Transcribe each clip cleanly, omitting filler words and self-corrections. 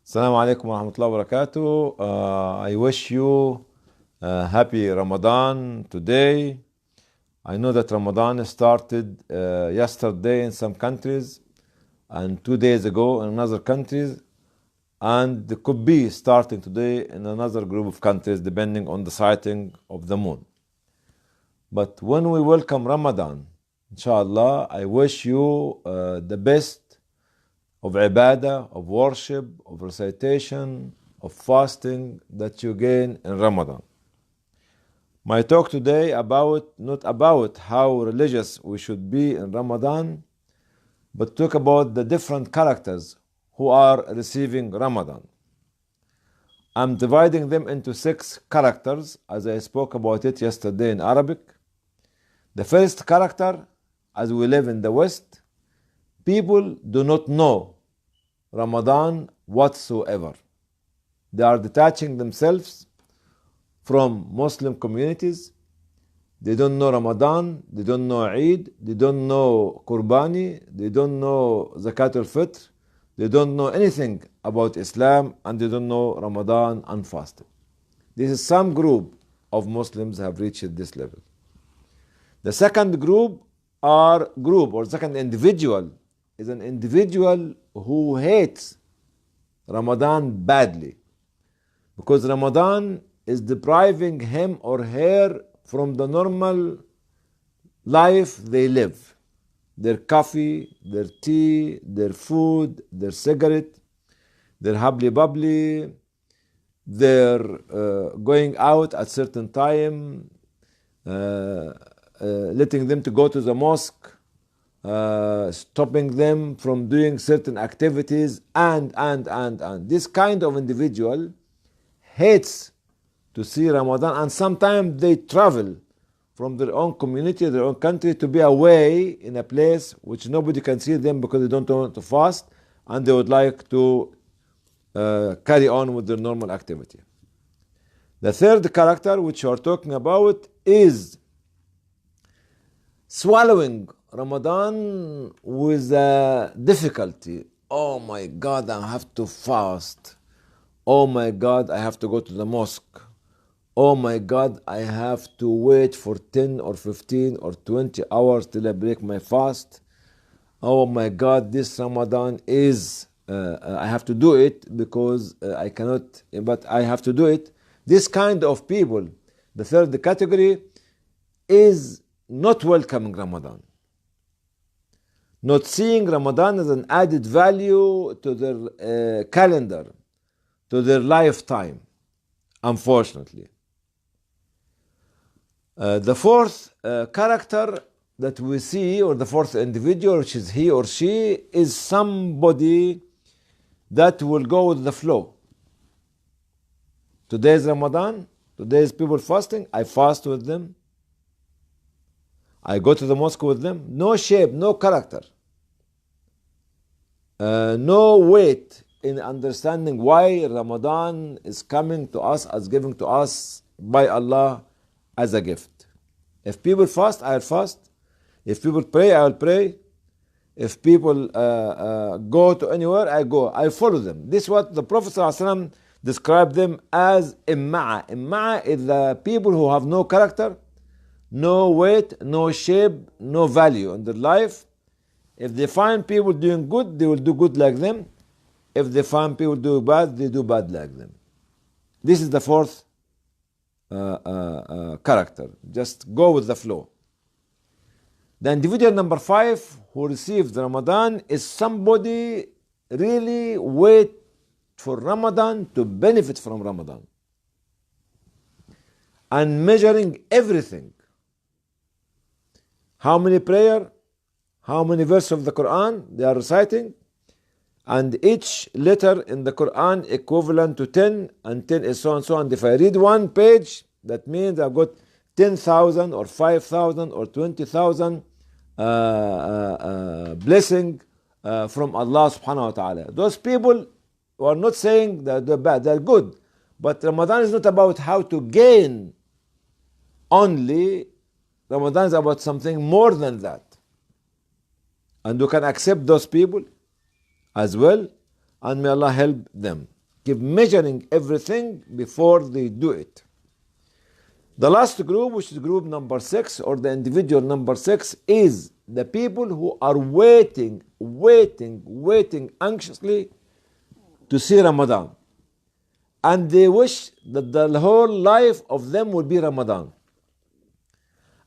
Assalamu alaikum wa rahmatullahi wa barakatuh. I wish you happy Ramadan today. I know that Ramadan started yesterday in some countries and 2 days ago in other countries, and it could be starting today in another group of countries depending on the sighting of the moon. But when we welcome Ramadan, inshallah, I wish you the best of ibadah, of worship, of recitation, of fasting that you gain in Ramadan. My talk today not about how religious we should be in Ramadan, but talk about the different characters who are receiving Ramadan. I'm dividing them into 6 characters as I spoke about it yesterday in Arabic. The first character, as we live in the West, people do not know Ramadan whatsoever. They are detaching themselves from Muslim communities. They don't know Ramadan, they don't know Eid, they don't know Qurbani, they don't know Zakat al-Fitr, they don't know anything about Islam, and they don't know Ramadan and fasting. This is some group of Muslims have reached this level. The second group or second individual is an individual who hates Ramadan badly, because Ramadan is depriving him or her from the normal life they live. Their coffee, their tea, their food, their cigarette, their hubbly bubbly, their going out at certain time, letting them to go to the mosque, stopping them from doing certain activities, and. This kind of individual hates to see Ramadan, and sometimes they travel from their own community, their own country, to be away in a place which nobody can see them because they don't want to fast, and they would like to carry on with their normal activity. The third character which we are talking about is swallowing Ramadan with difficulty. Oh my God, I have to fast. Oh my God, I have to go to the mosque. Oh my God, I have to wait for 10 or 15 or 20 hours till I break my fast. Oh my God, this Ramadan is, I have to do it because I cannot, but I have to do it. This kind of people, the third category, is not welcoming Ramadan. Not seeing Ramadan as an added value to their calendar, to their lifetime, unfortunately. The fourth character that we see, or the fourth individual, which is he or she, is somebody that will go with the flow. Today is Ramadan, today is people fasting, I fast with them. I go to the mosque with them. No shape, no character. No weight in understanding why Ramadan is coming to us as given to us by Allah as a gift. If people fast, I'll fast. If people pray, I'll pray. If people go to anywhere, I go. I follow them. This is what the Prophet ﷺ described them as imma'a. Imma'a is the people who have no character, no weight, no shape, no value in their life. If they find people doing good, they will do good like them. If they find people do bad, they do bad like them. This is the fourth character. Just go with the flow. The individual number 5 who received Ramadan is somebody really wait for Ramadan to benefit from Ramadan, and measuring everything. How many prayer, how many verses of the Quran they are reciting, and each letter in the Quran equivalent to 10, and 10 is so and so. And if I read one page, that means I've got 10,000 or 5,000 or 20,000 blessing from Allah subhanahu wa ta'ala. Those people who are not saying that they're bad, they're good. But Ramadan is not about how to gain only. Ramadan is about something more than that. And we can accept those people as well, and may Allah help them. keep measuring everything before they do it. The last group, which is group number 6, or the individual number 6, is the people who are waiting anxiously to see Ramadan. And they wish that the whole life of them will be Ramadan.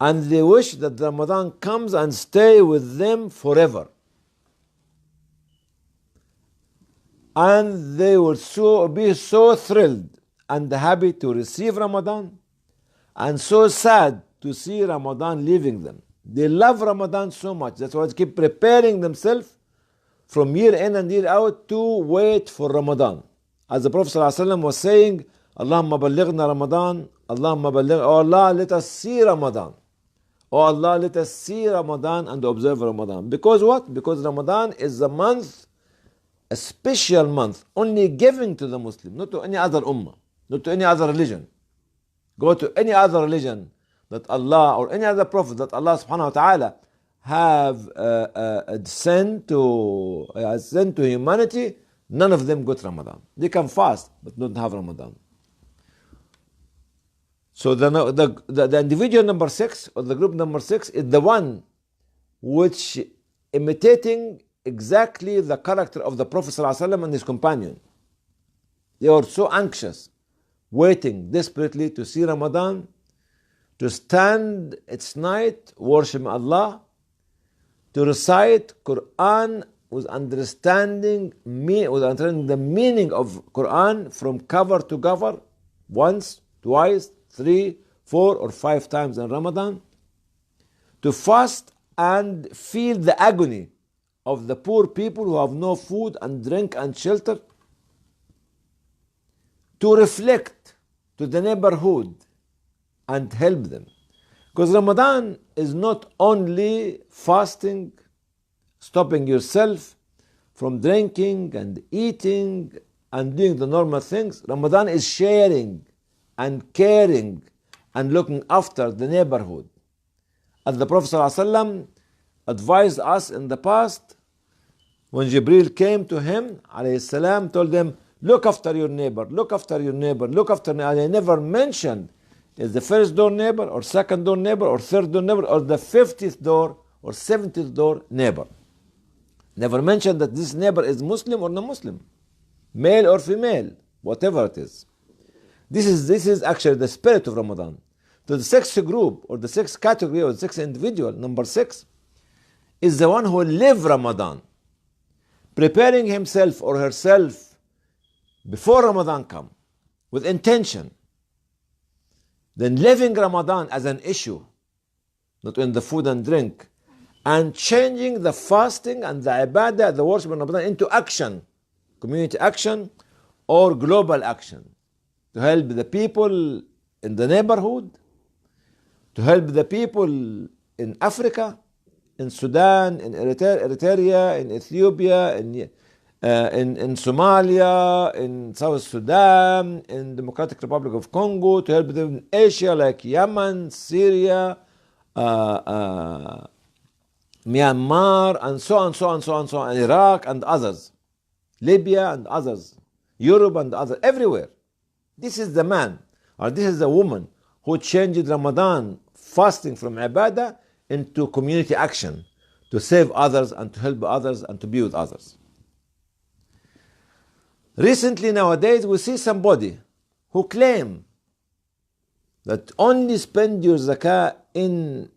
And they wish that Ramadan comes and stay with them forever. And they will be so thrilled and happy to receive Ramadan, and so sad to see Ramadan leaving them. They love Ramadan so much. That's why they keep preparing themselves from year in and year out to wait for Ramadan. As the Prophet ﷺ was saying, Allahumma ballighna Ramadan, Allahumma balligh, oh Allah, let us see Ramadan. Oh Allah, let us see Ramadan and observe Ramadan. Because what? Because Ramadan is a month, a special month, only given to the Muslim, not to any other ummah, not to any other religion. Go to any other religion that Allah or any other prophet that Allah subhanahu wa ta'ala have sent to humanity, none of them got Ramadan. They can fast, but don't have Ramadan. So the individual number 6, or the group number 6, is the one which imitating exactly the character of the Prophet ﷺ and his companion. They were so anxious, waiting desperately to see Ramadan, to stand its night, worship Allah, to recite Quran with understanding the meaning of Quran from cover to cover, once, twice, 3, 4, or 5 times in Ramadan, to fast and feel the agony of the poor people who have no food and drink and shelter, to reflect to the neighborhood and help them. Because Ramadan is not only fasting, stopping yourself from drinking and eating and doing the normal things. Ramadan is sharing and caring and looking after the neighborhood. As the Prophet ﷺ advised us in the past, when Jibreel came to him, alayhi salam, told him, look after your neighbor, look after your neighbor, look after neighbor. And I never mentioned is the first door neighbor, or second door neighbor, or third door neighbor, or the 50th door, or 70th door neighbor. Never mentioned that this neighbor is Muslim or non-Muslim, male or female, whatever it is. This is actually the spirit of Ramadan. So the 6th group, or the 6th category, or the 6th individual, number 6, is the one who live Ramadan, preparing himself or herself before Ramadan come, with intention. Then living Ramadan as an issue, not in the food and drink, and changing the fasting and the ibadah, the worship of Ramadan, into action, community action or global action, to help the people in the neighborhood, to help the people in Africa, in Sudan, in Eritrea, in Ethiopia, in Somalia, in South Sudan, in Democratic Republic of Congo, to help them in Asia like Yemen, Syria, Myanmar, and so on, Iraq and others, Libya and others, Europe and others, everywhere. This is the man, or this is the woman who changed Ramadan fasting from ibadah into community action, to save others and to help others and to be with others. Recently, nowadays, we see somebody who claim that only spend your zakah in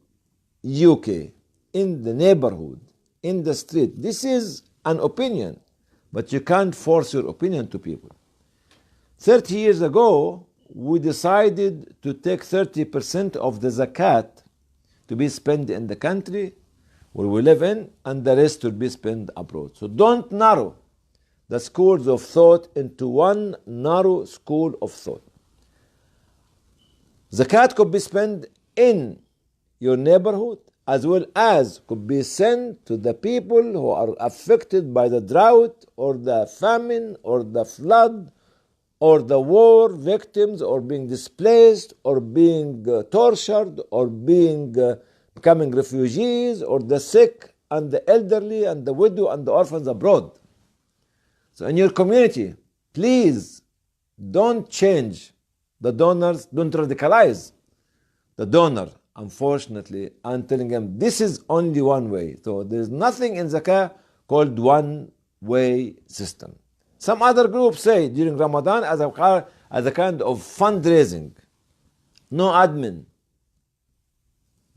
UK, in the neighborhood, in the street. This is an opinion, but you can't force your opinion to people. 30 years ago, we decided to take 30% of the zakat to be spent in the country where we live in, and the rest will be spent abroad. So don't narrow the schools of thought into one narrow school of thought. Zakat could be spent in your neighborhood, as well as could be sent to the people who are affected by the drought or the famine or the flood or the war victims, or being displaced, or being tortured, or becoming refugees, or the sick and the elderly and the widow and the orphans abroad. So in your community, Please don't change the donors, don't radicalize the donor. Unfortunately, I'm telling them this is only one way. So there's nothing in zakah called one-way system. Some other groups say during Ramadan as a kind of fundraising, no admin,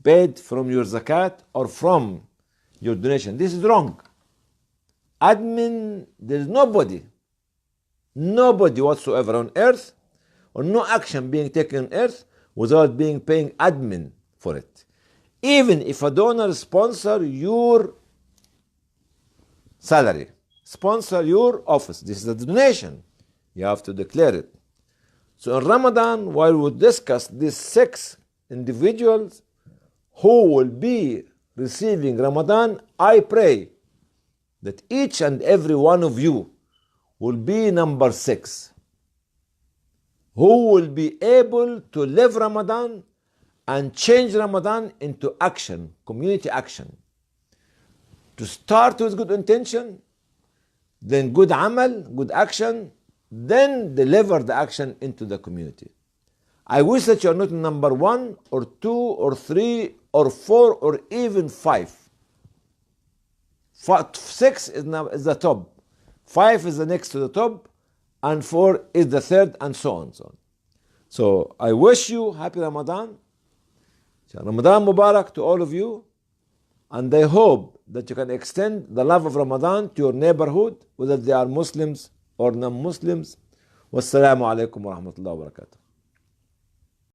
paid from your zakat or from your donation. This is wrong. Admin, there is nobody whatsoever on earth, or no action being taken on earth without paying admin for it. Even if a donor sponsor your salary, sponsor your office, this is a donation. You have to declare it. So in Ramadan, while we discuss these 6 individuals who will be receiving Ramadan, I pray that each and every one of you will be number 6, who will be able to live Ramadan and change Ramadan into action, community action. To start with good intention, then good amal, good action, then deliver the action into the community. I wish that you are not number 1 or 2 or 3 or 4 or even 5. 6 is the top, 5 is the next to the top, and 4 is the third, and so on. So I wish you happy Ramadan. Ramadan Mubarak to all of you, and I hope that you can extend the love of Ramadan to your neighborhood, whether they are Muslims or non-Muslims. Wassalamu alaikum wa rahmatullahi wa barakatuh.